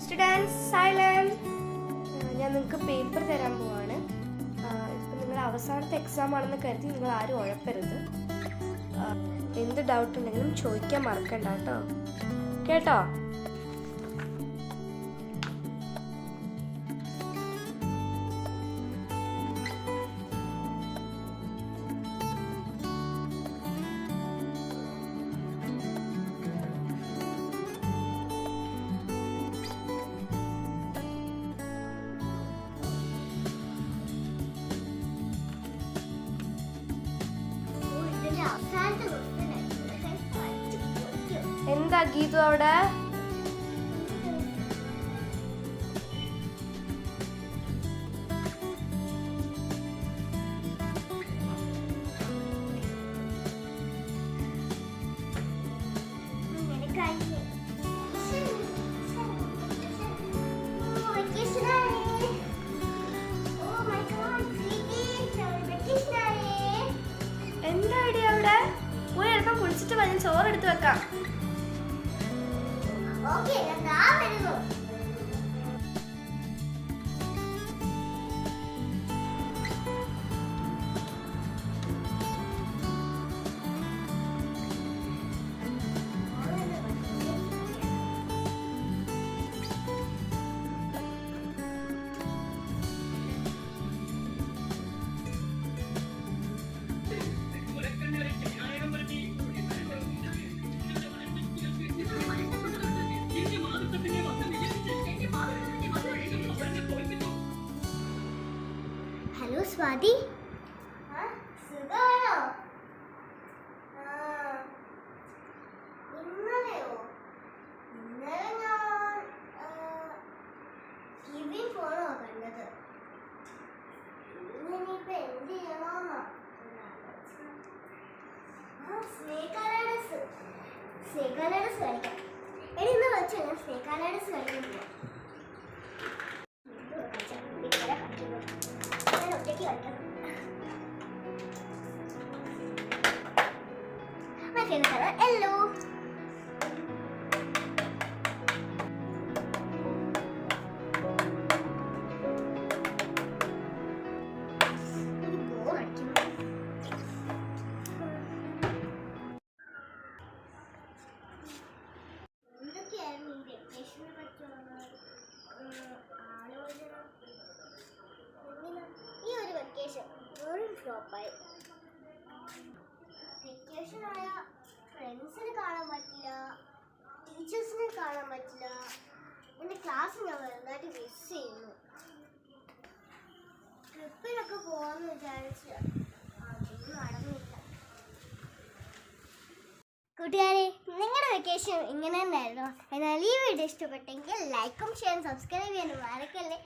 Students silent. ഞാൻ നിങ്ങൾക്ക് paper തരാൻ പോവാണ്. ഇപ്പം നിങ്ങൾ അവസാനത്തെ എക്സാം ആണെന്ന് കരുതി നിങ്ങൾ ആരും ഉഴപ്പരുത്. എന്ത് ഡൗട്ട് ഉണ്ടെങ്കിലും ചോദിക്കാൻ മറക്കണ്ട കേട്ടോ. കേട്ടോ? എന്താ ഗീതു അവിടെ? എന്താ ഐഡിയ അവിടെ? പോയി എടുക്കാൻ കുളിച്ചിട്ട് ഞാൻ ചോറെടുത്ത് വെക്കാം. Okay, now very good. Hello, Swati. സുഖാണോ? ഇന്നലെയോ? ഇന്നലെ ഞാൻ ടിവി ഫോണോ കണ്ടത്. ഇനിയിപ്പോ എന്ത് ചെയ്യണമെന്നോ? സ്നേക്ക് ലാഡേഴ്സ് കളിക്കാം. എടി ഇന്ന് വെച്ചോ, ഞാൻ സ്നേക്ക് ലാഡേഴ്സ് കളിക്കുന്നില്ല. Hello. ഈ ഒരു വെക്കേഷൻ വെറും ഫ്ലോപ്പായി. വെക്കേഷനായ ഫ്രണ്ട്സിനെ കാണാൻ പറ്റില്ല, ടീച്ചേഴ്സിനെ കാണാൻ പറ്റില്ല. എൻ്റെ ക്ലാസ് ഞാൻ വലുതായിട്ട് മിസ് ചെയ്യുന്നു. ട്രിപ്പിനൊക്കെ പോകാമെന്ന് വിചാരിച്ച് അതൊന്നും നടന്നില്ല. കൂട്ടുകാരെ, നിങ്ങളുടെ വെക്കേഷൻ ഇങ്ങനെ തന്നെയായിരുന്നു. എന്നാൽ ഈ വീഡിയോ ഇഷ്ടപ്പെട്ടെങ്കിൽ ലൈക്കും ഷെയറും സബ്സ്ക്രൈബ് ചെയ്യാനും മറക്കല്ലേ.